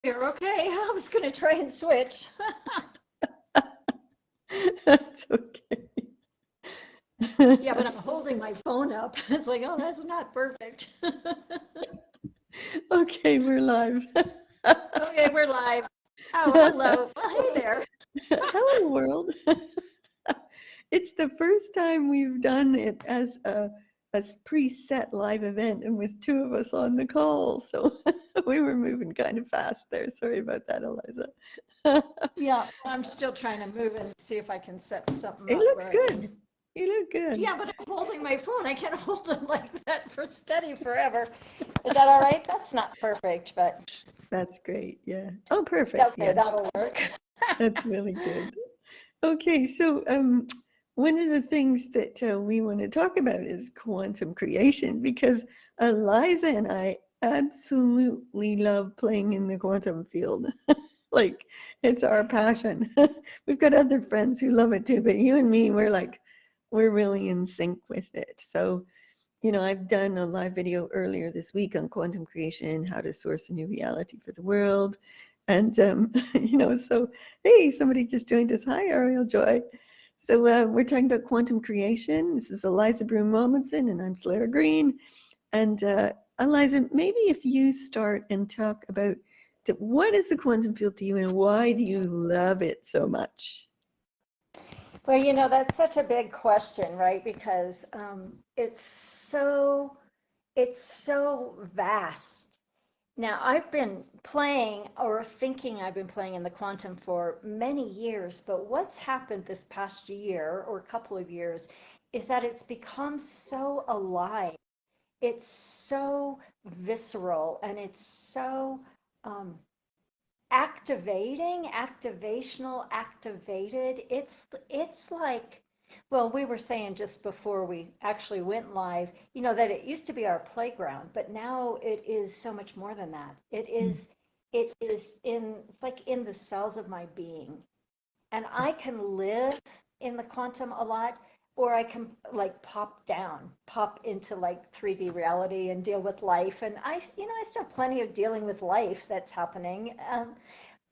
You're okay. I was going to try and switch. That's okay. Yeah, but I'm holding my phone up. It's like, oh, that's not perfect. Okay, we're live. Okay, we're live. Oh, hello. Well, hey there. Hello, world. It's the first time we've done it as a preset live event and with two of us on the call. So we were moving kind of fast there. Sorry about that, Eliza. Yeah, I'm still trying to move and see if I can set something It up looks where I can. good. You look good. Yeah, but I'm holding my phone. I can't hold it like that for steady forever. Is that all right? That's not perfect, but That's great. Yeah. Oh, perfect. okay, Yeah. that'll work. That's really good. Okay, so one of the things that we want to talk about is quantum creation because Eliza and I absolutely love playing in the quantum field. Like, it's our passion. We've got other friends who love it too, but you and me, we're really in sync with it. So, I've done a live video earlier this week on quantum creation, how to source a new reality for the world. And, so, hey, somebody just joined us. Hi, Ariel Joy. So we're talking about quantum creation. This is Eliza Broom Robinson, and I'm Soleira Green. And Eliza, maybe if you start and talk about what is the quantum field to you and why do you love it so much? Well, that's such a big question, right? Because it's so vast. Now, I've been playing or thinking I've been playing in the quantum for many years, but what's happened this past year or couple of years is that it's become so alive. It's so visceral and it's so um, activated. It's like, well, we were saying just before we actually went live, that it used to be our playground, but now it is so much more than that. It's like in the cells of my being. And I can live in the quantum a lot, or I can like pop into like 3D reality and deal with life. And I still have plenty of dealing with life that's happening.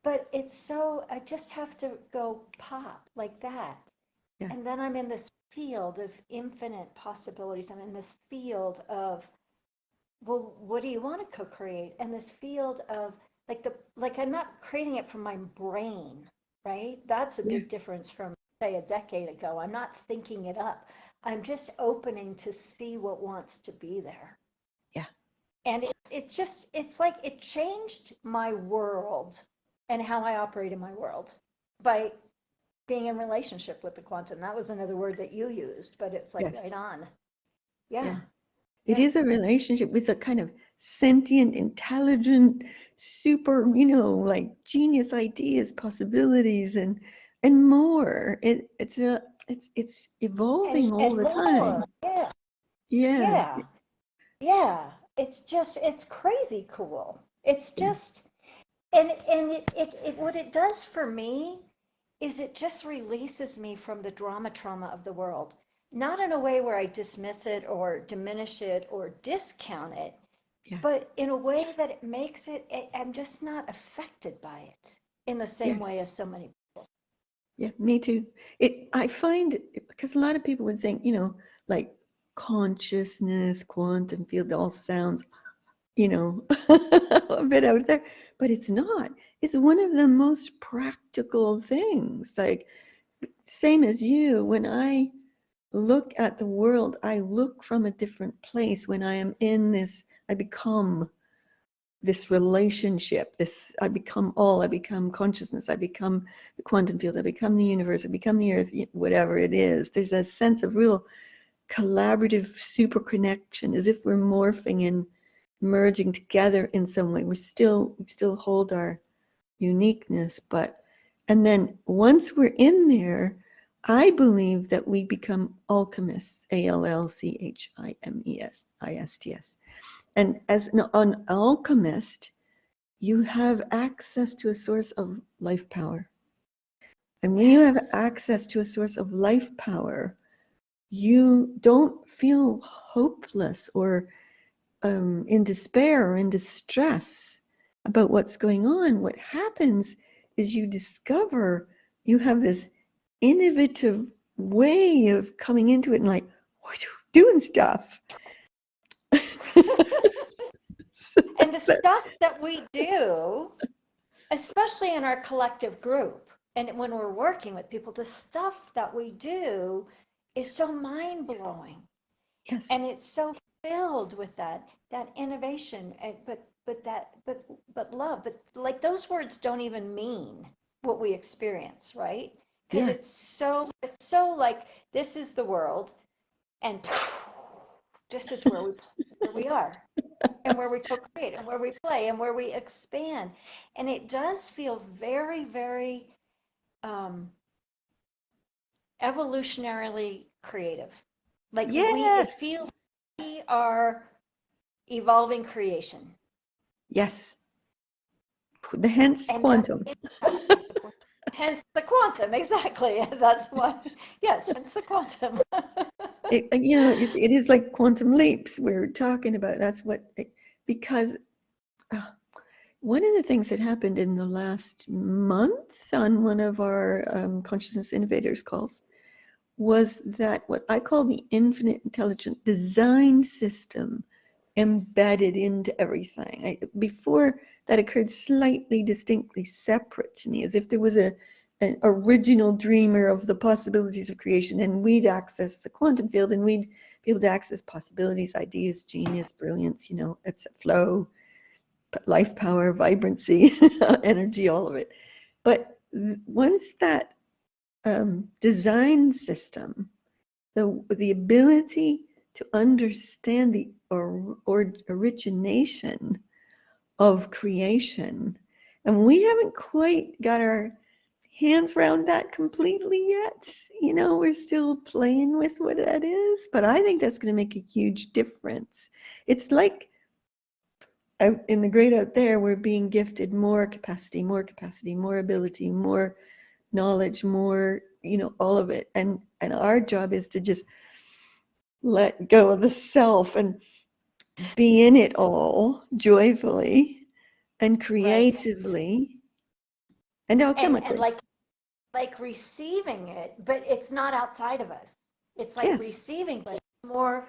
But I just have to go pop like that. Yeah. And then I'm in this field of infinite possibilities. I'm in this field of, well, what do you want to co-create? And this field of like I'm not creating it from my brain, right? That's a Yeah. big difference from say a decade ago. I'm not thinking it up. I'm just opening to see what wants to be there. Yeah. And it's like it changed my world and how I operate in my world by being in relationship with the quantum. That was another word that you used, but it's like right Yes. on. Yeah. Yeah, It yeah. is a relationship with a kind of sentient, intelligent, super, like genius ideas, possibilities, and more. It's evolving all And the more. time. Yeah, Yeah. yeah, yeah. It's crazy cool. It's Yeah. just, and what it does for me is it just releases me from the drama trauma of the world. Not in a way where I dismiss it or diminish it or discount it, Yeah. but in a way that it makes I'm just not affected by it in the same way Yes. as so many. Yeah. Me too. I find because a lot of people would think, like consciousness, quantum field, all sounds a bit out there, but it's not. It's one of the most practical things. Like, same as you, when I look at the world, I look from a different place. When I am in this, I become this relationship. I become all, I become consciousness, I become the quantum field, I become the universe, I become the earth, whatever it is. There's a sense of real collaborative super connection, as if we're morphing and merging together in some way. We still hold our uniqueness, but and then once we're in there, I believe that we become alchemists, ALCHIMESISTS. And as an alchemist, you have access to a source of life power. And when you have Yes. access to a source of life power, you don't feel hopeless or in despair or in distress. about what's going on, what happens is you discover you have this innovative way of coming into it and like doing stuff. So And the that, stuff that we do, especially in our collective group, and when we're working with people, the stuff that we do is so mind blowing, yes, and it's so filled with that innovation, and but love, but like those words don't even mean what we experience, right? Because yeah, it's so like this is the world, and this is where we are, and where we co-create, and where we play, and where we expand, and it does feel very, very um, evolutionarily creative. Like it yes, feels we are evolving creation, yes. The hence and that's quantum. hence the quantum. Exactly. That's why. Yes, hence the quantum. It is like quantum leaps we're talking about. That's because uh, one of the things that happened in the last month on one of our consciousness innovators calls was that what I call the infinite intelligent design system embedded into everything. Before that occurred slightly distinctly separate to me, as if there was an original dreamer of the possibilities of creation, and we'd access the quantum field, and we'd be able to access possibilities, ideas, genius, brilliance, it's a flow, life power, vibrancy, energy, all of it. But once that design system, the ability to understand the origination of creation, and we haven't quite got our hands around that completely yet. We're still playing with what that is, but I think that's going to make a huge difference. It's like out in the great out there, we're being gifted more capacity, more ability, more knowledge, more, all of it. And our job is to just let go of the self and be in it all joyfully and Right. creatively and And alchemically. like receiving it, but it's not outside of us. It's like Yes, receiving, but it's more,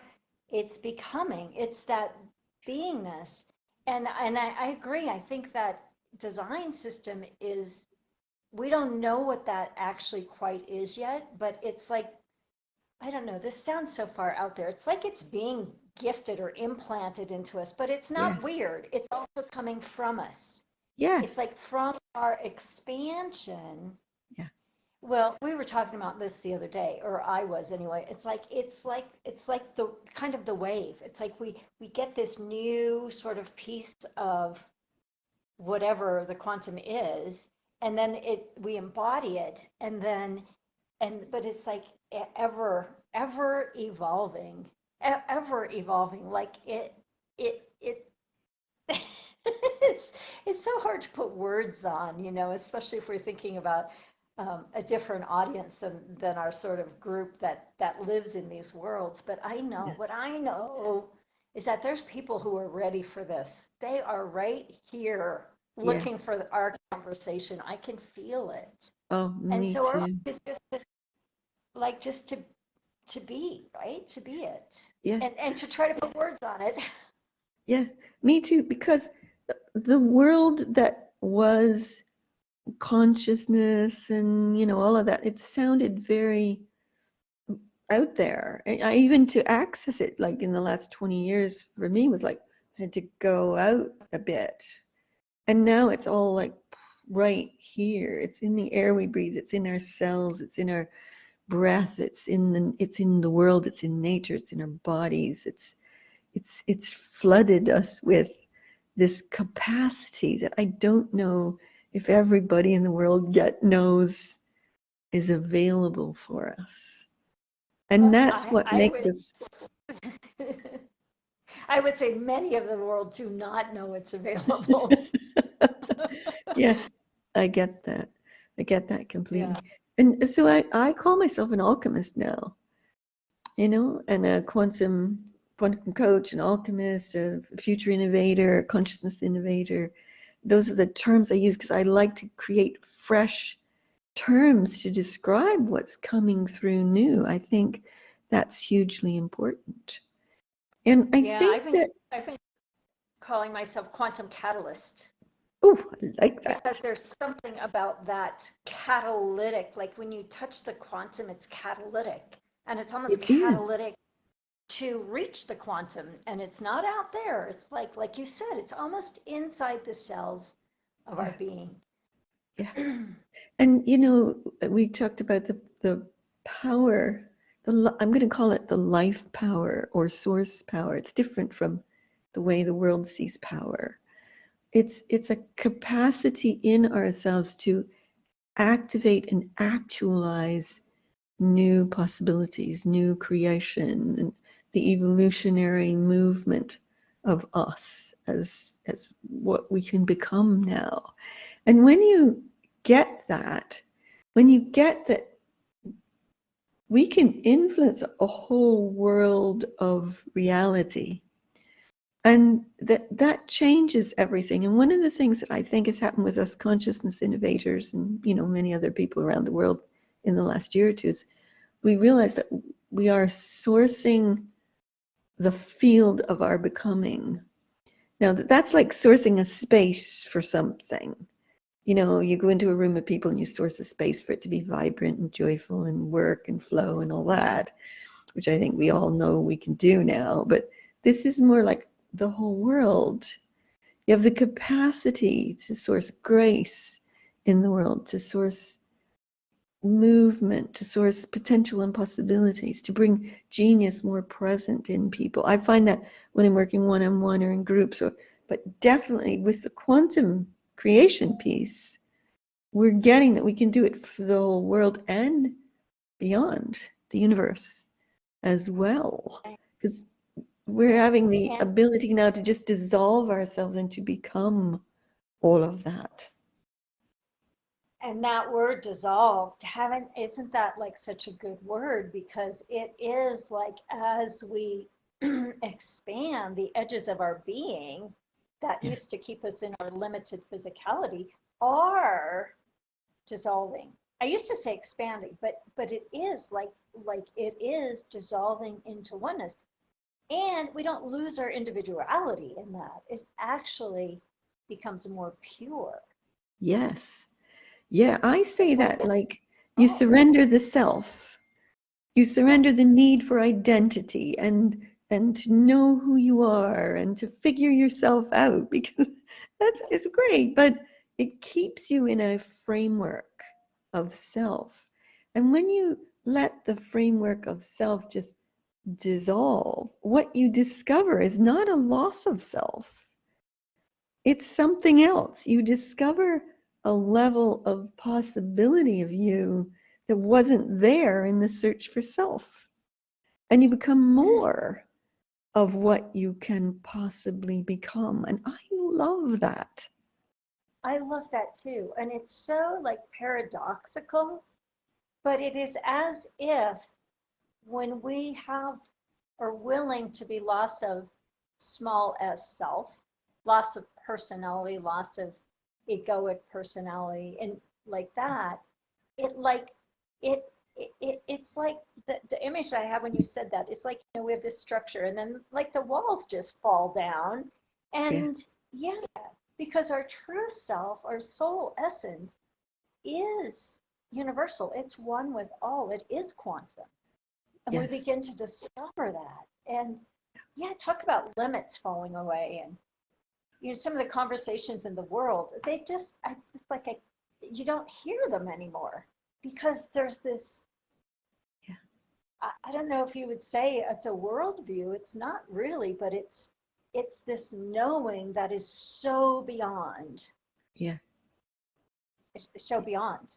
it's becoming, it's that beingness. And I agree. I think that design system is, we don't know what that actually quite is yet, but it's like, I don't know, this sounds so far out there. It's like it's being gifted or implanted into us, but it's not yes, weird. It's also coming from us. It's yes, like from our expansion. yeah, Well, we were talking about this the other day, or I was anyway. It's like the kind of the wave. It's like we get this new sort of piece of whatever the quantum is, and then we embody it, and then but it's like ever evolving, ever evolving. Like it it's so hard to put words on, especially if we're thinking about a different audience than our sort of group that lives in these worlds. But I know yeah, what I know is that there's people who are ready for this. They are right here looking yes. for our conversation. I can feel it. Oh, And me so our too. work is just to be, right? To be it. Yeah, And to try to put words on it. yeah, me too. Because the world that was consciousness and, all of that, it sounded very out there. I even to access it, like in the last 20 years, for me was like I had to go out a bit. And now it's all like right here. It's in the air we breathe. It's in our cells. It's in our breath. It's in the world. It's in nature. It's in our bodies. It's flooded us with this capacity that I don't know if everybody in the world yet knows is available for us. And Well, that's I, what I makes would us, I would say many of the world do not know it's available. yeah, I get that. I get that completely. Yeah. And so I call myself an alchemist now, and a quantum coach, an alchemist, a future innovator, a consciousness innovator. those are the terms I use because I like to create fresh terms to describe what's coming through new. I think that's hugely important. And I Yeah, think that, I've been calling myself quantum catalyst oh, I like because that. there's something about that catalytic, like when you touch the quantum, it's catalytic, and it's almost It is. catalytic to reach the quantum, and it's not out there. It's like you said, it's almost inside the cells of our Yeah, being. yeah. And you know, we talked about the power, I'm going to call it the life power or source power. It's different from the way the world sees power. It's a capacity in ourselves to activate and actualize new possibilities, new creation, and the evolutionary movement of us as what we can become now. And when you get that, when you get that we can influence a whole world of reality, and that changes everything. And one of the things that I think has happened with us consciousness innovators and many other people around the world in the last year or two is we realize that we are sourcing the field of our becoming. Now, that's like sourcing a space for something. You go into a room of people and you source a space for it to be vibrant and joyful and work and flow and all that, which I think we all know we can do now. But this is more like the whole world. You have the capacity to source grace in the world, to source movement, to source potential and possibilities, to bring genius more present in people. I find that when I'm working one-on-one or in groups, but definitely with the quantum creation piece, we're getting that we can do it for the whole world and beyond the universe as well. Because we're having the And ability now to just dissolve ourselves and to become all of that. and that word dissolved, haven't isn't that like such a good word because it is like as we expand the edges of our being that Yeah. used to keep us in our limited physicality are dissolving. I used to say expanding, but it is like it is dissolving into oneness. And we don't lose our individuality in that. It actually becomes more pure. Yes. Yeah, I say Like when that it like you dissolves. surrender the self. You Yeah. surrender the need for identity and to know who you are and to figure yourself out because that's it's great, but it keeps you in a framework of self. And when you let the framework of self just dissolve, what you discover is not a loss of self. It's something else. You discover a level of possibility of you that wasn't there in the search for self. And you become more of what you can possibly become. And I love that. I love that too. And it's so like paradoxical, but it is as if when we have are willing to be loss of small s self, loss of personality, loss of egoic personality, and like that, it like it's like the image I have when you said that. It's like we have this structure, and then like the walls just fall down, Yeah. and yeah, because our true self, our soul essence, is universal. It's one with all. It is quantum, and we Yes. begin to discover that. And yeah, talk about limits falling away, and some of the conversations in the world, they just I just like you don't hear them anymore because there's this. Yeah. I don't know if you would say it's a worldview. It's not really, but it's this knowing that is so beyond. Yeah. It's so beyond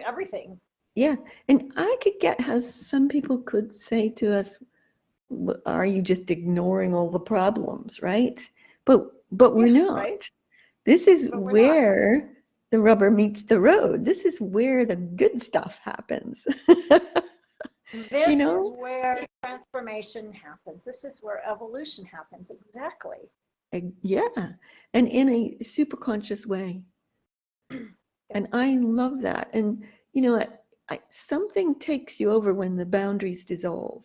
everything. Yeah. And I could get how some people could say to us, are you just ignoring all the problems, right? But we're Yeah, not. right. This is But we're not. where the rubber meets the road. This is where the good stuff happens. you This is know? where transformation happens. This is where evolution happens. Exactly. Yeah, and in a super conscious way. Yeah. And I love that. And, you know, something takes you over when the boundaries dissolve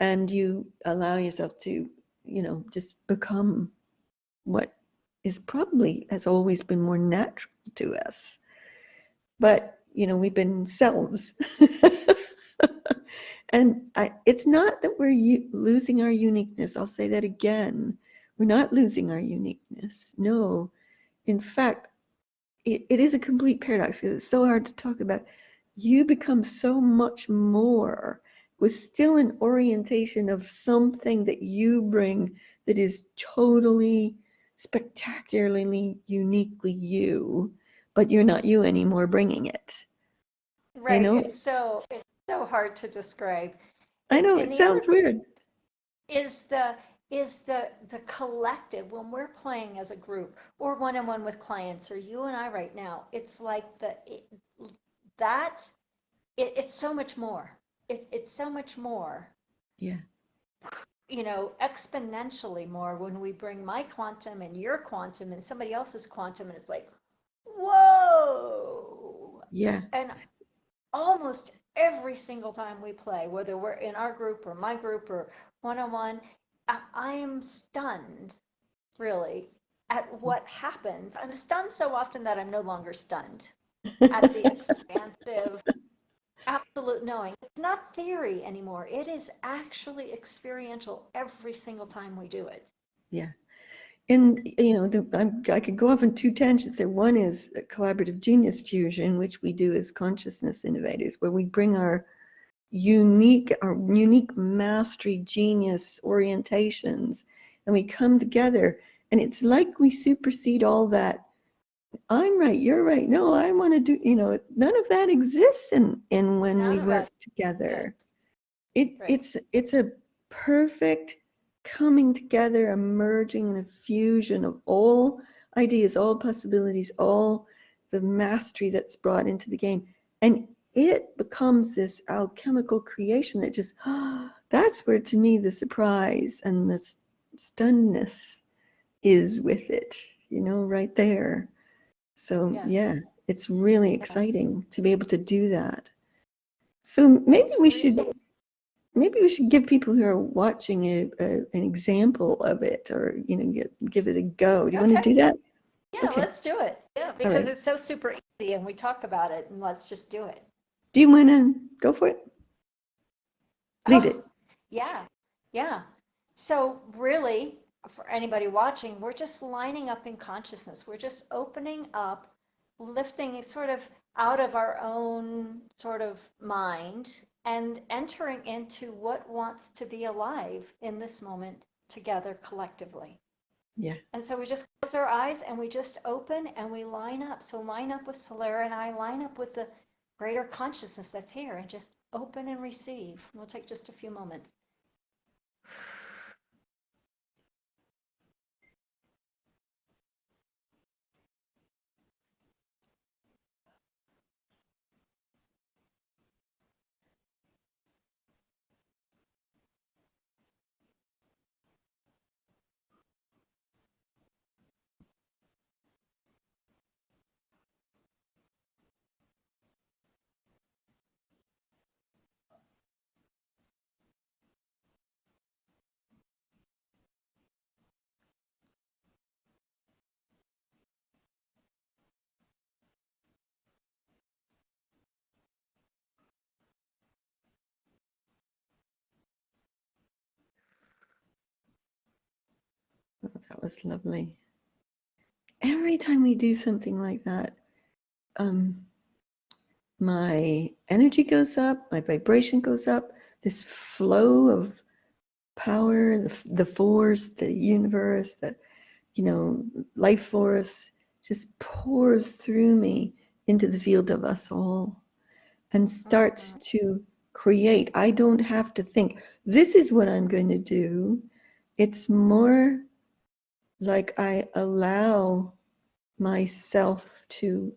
and you allow yourself to, you know, just become what is probably has always been more natural to us. But, you know, we've been selves. And it's not that we're losing our uniqueness. I'll say that again. We're not losing our uniqueness. No. In fact, it is a complete paradox because it's so hard to talk about. You become so much more with still an orientation of something that you bring that is totally spectacularly uniquely you, but you're not you anymore bringing it. You Right. know, It's so hard to describe. I know And it the other sounds weird. is the collective when we're playing as a group or one-on-one with clients or you and I right now. It's like that it's so much more. It's so much more, Yeah, exponentially more when we bring my quantum and your quantum and somebody else's quantum, and it's like, whoa! yeah, And almost every single time we play, whether we're in our group or my group or one on one, I am stunned, really, at what happens. I'm stunned so often that I'm no longer stunned at the expansive, absolute knowing. It's not theory anymore. It is actually experiential every single time we do it. yeah. And you know, I could go off on two tangents there. One is collaborative genius fusion, which we do as consciousness innovators, where we bring our unique mastery genius orientations, and we come together, and it's like we supersede all that. I'm right, you're right. No, I want to do. You know, none of that exists in when None we of work us. Right, together. right. It's a perfect coming together, a merging and a fusion of all ideas, all possibilities, all the mastery that's brought into the game. And it becomes this alchemical creation that just, that's where to me the surprise and the stunnedness is with it, you know, right there. So, Yes. yeah, it's really Yeah. exciting to be able to do that. So maybe It's we really, should maybe we should give people who are watching an example of it, or you know, give it a go. Do you want to okay. do that? Yeah, Okay. let's do it. Yeah, All because right. it's so super easy and we talk about it and let's just do it. Do you want to go for it? Lead Oh, it. yeah. Yeah. So really, for anybody watching, we're just lining up in consciousness. We're just opening up, lifting it sort of out of our own sort of mind and entering into what wants to be alive in this moment together collectively. Yeah. And so we just close our eyes and we just open and we line up. So line up with Soleira and I, line up with the greater consciousness that's here and just open and receive. We'll take just a few moments. Oh, that was lovely. Every time we do something like that, um, my energy goes up, my vibration goes up. This flow of power, the force, the universe, the life force just pours through me into the field of us all and starts Mm-hmm. to create. I don't have to think, this is what I'm going to do. It's more like I allow myself to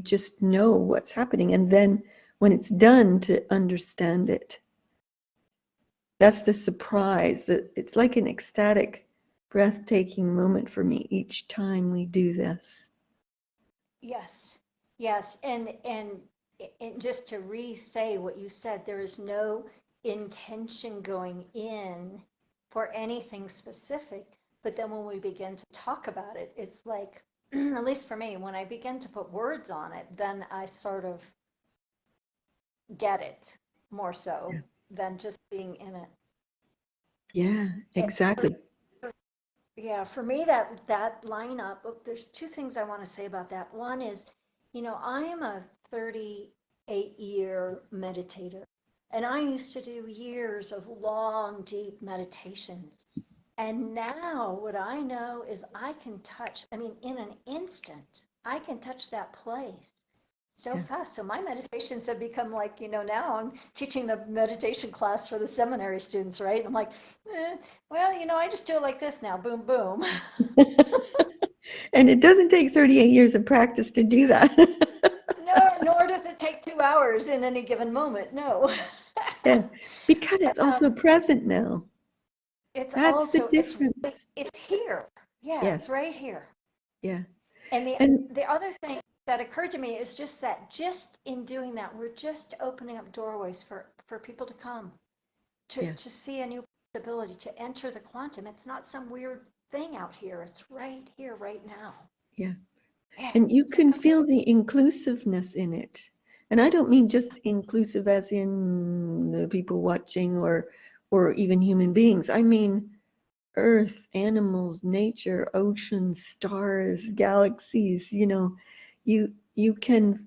just know what's happening. And then when it's done, to understand it. That's the surprise. That it's like an ecstatic breathtaking moment for me each time we do this. Yes, yes, and just to re-say what you said, there is no intention going in for anything specific. But then when we begin to talk about it, it's like, at least for me, when I begin to put words on it, then I sort of get it more so Yeah, than just being in it. yeah, And exactly. yeah, for me, that lineup, there's two things I want to say about that. One is, I am a 38-year meditator, and I used to do years of long, deep meditations. And now what I know is I can touch, I mean, in an instant, I can touch that place so Yeah. fast. So my meditations have become like, now I'm teaching the meditation class for the seminary students, right? I'm like, well, I just do it like this now, boom, boom. And it doesn't take 38 years of practice to do that. No, nor does it take 2 hours in any given moment. No. Yeah, because it's um, also present now. it's That's the also difference. it's here. Yeah, it's Yes, right here. yeah. And the And the other thing that occurred to me is just that just in doing that, we're just opening up doorways for people to come yeah, to see a new possibility, to enter the quantum. It's not some weird thing out here. It's right here, right now. yeah. Yeah. And you It's like, can okay. feel the inclusiveness in it. And I don't mean just inclusive as in the people watching or even human beings. I mean earth, animals, nature, oceans, stars, galaxies, you can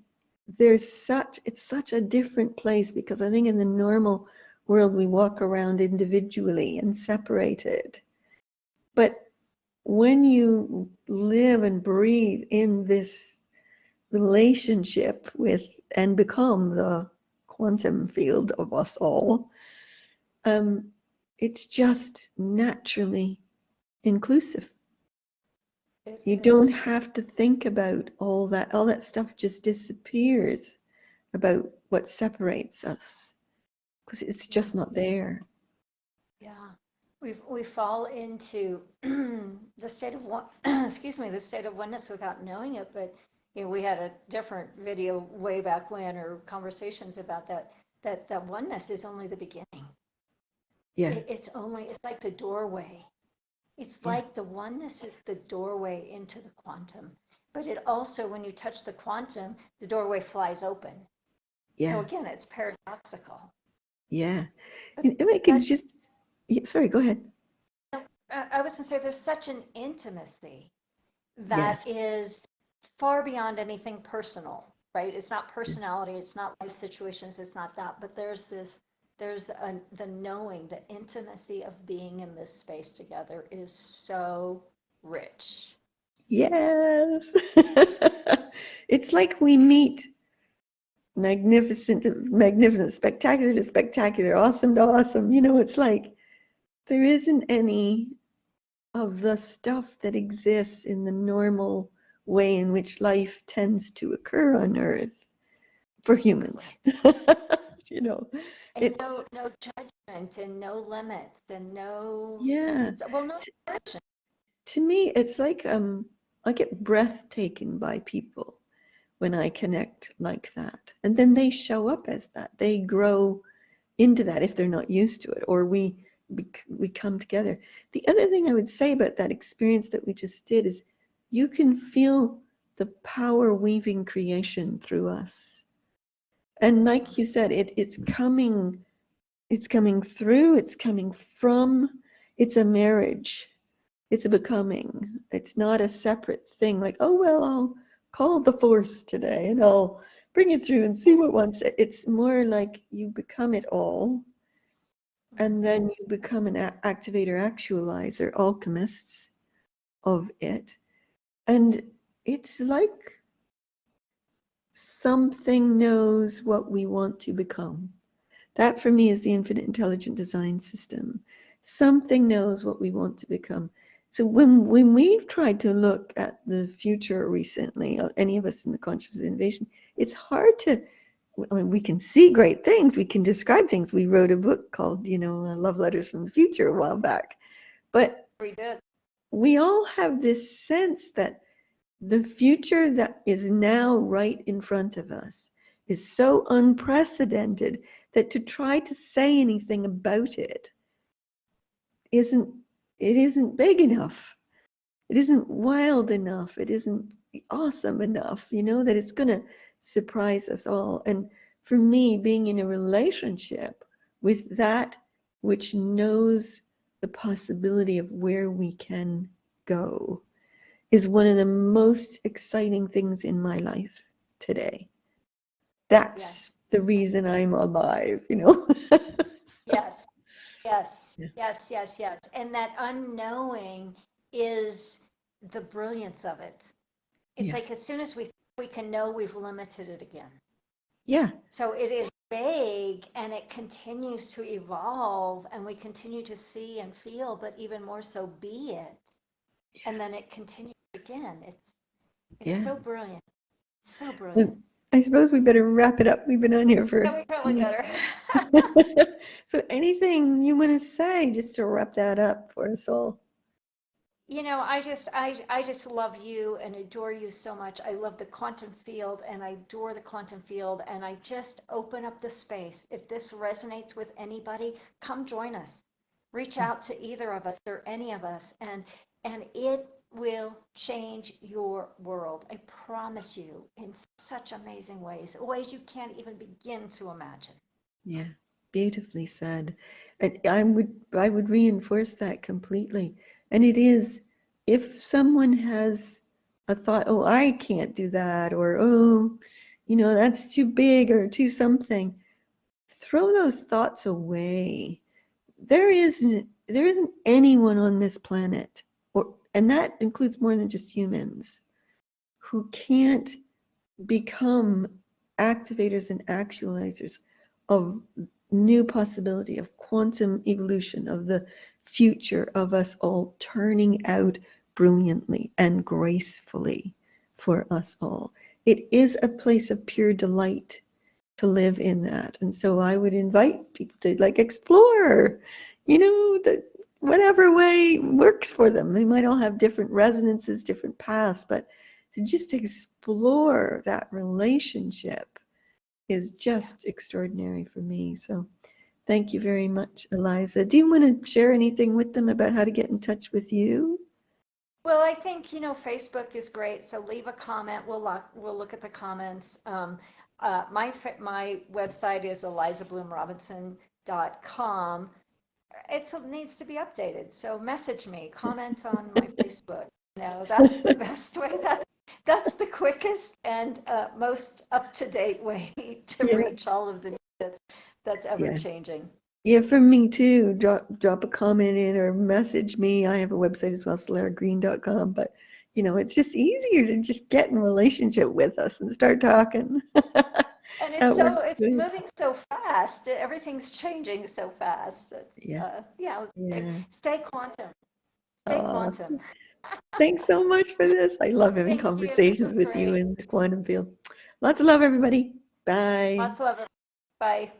it's such a different place because I think in the normal world we walk around individually and separated. But when you live and breathe in this relationship with and become the quantum field of us all, um, it's just naturally inclusive. It You don't is. have to think about all that stuff just disappears about what separates us because it's Yeah. just not there. Yeah. We fall into the state of one, excuse me, the state of oneness without knowing it. But we had a different video way back when, or conversations about that. That oneness is only the beginning. Yeah, It's like the doorway. It's yeah, like the oneness is the doorway into the quantum. But it also, when you touch the quantum, the doorway flies open. So yeah, again, it's paradoxical. yeah. But And if I could such, just, yeah, sorry, go ahead. I was going to say, there's such an intimacy that Yes. is far beyond anything personal, right? It's not personality, it's not life situations, it's not that, but the knowing, the intimacy of being in this space together is so rich. Yes. It's like we meet magnificent to magnificent, spectacular to spectacular, awesome to awesome. It's like there isn't any of the stuff that exists in the normal way in which life tends to occur on Earth for humans. Right. you know, And it's, no judgment and no limits and no, yeah. well, no To, judgment. to me, it's like I get breathtaken by people when I connect like that. And then they show up as that. They grow into that if they're not used to it, or we come together. The other thing I would say about that experience that we just did is you can feel the power weaving creation through us. And like you said, it's coming through, it's coming from, it's a marriage, it's a becoming. It's not a separate thing like, oh, well, I'll call the force today and I'll bring it through and see what wants it. It's more like you become it all and Mhm. then you become an activator, actualizer, alchemists of it. And it's like something knows what we want to become. That for me is the infinite intelligent design system. Something knows what we want to become. So when we've tried to look at the future recently, any of us in the conscious innovation, it's hard to. I mean, we can see great things, we can describe things. We wrote a book called, Love Letters from the Future a while back. But We did. we all have this sense that the future that is now right in front of us is so unprecedented that to try to say anything about it isn't it isn't big enough. It isn't wild enough. It isn't awesome enough, that it's going to surprise us all. And for me, being in a relationship with that which knows the possibility of where we can go is one of the most exciting things in my life today. That's Yes. the reason I'm alive, Yes. Yes. Yeah. Yes. Yes. Yes. And that unknowing is the brilliance of it. It's Yeah. like as soon as we can know, we've limited it again. Yeah. So it is vague and it continues to evolve and we continue to see and feel, but even more so be it. And then it continues again. It's Yeah. so brilliant. So Well, brilliant. I suppose we better wrap it up. We've been on here Yeah, for we probably better. So anything you want to say just to wrap that up for us all? I just love you and adore you so much. I love the quantum field and I adore the quantum field and I just open up the space. If this resonates with anybody, come join us. Reach out to either of us or any of us and it will change your world. I promise you in such amazing ways you can't even begin to imagine. Yeah, beautifully said. And I would reinforce that completely. And it is, if someone has a thought, oh, I can't do that, or oh, that's too big or too something, throw those thoughts away. There isn't anyone on this planet, and that includes more than just humans, who can't become activators and actualizers of new possibility of quantum evolution, of the future of us all turning out brilliantly and gracefully for us all. It is a place of pure delight to live in that. And so I would invite people to explore, the whatever way works for them. They might all have different resonances, different paths, but to just explore that relationship is Yeah. just extraordinary for me. So thank you very much, Aliza. Do you want to share anything with them about how to get in touch with you? Well, I think, Facebook is great. So leave a comment. We'll look at the comments. My website is elizabloomrobinson.com. It needs to be updated. So message me, comment on my Facebook. That's the best way. That's the quickest and most up-to-date way to Yeah, reach all of the needs that's ever yeah. changing. Yeah, for me too. Drop a comment in or message me. I have a website as well, soleragreen.com. But it's just easier to just get in relationship with us and start talking. And That works it's good. moving so fast. Everything's changing so fast. Yeah, Yeah, yeah. stay quantum. Stay Uh, quantum. Thanks so much for this. I love having Thank you. This was conversations with you great. in the quantum field. Lots of love, everybody. Bye. Lots of love. Bye.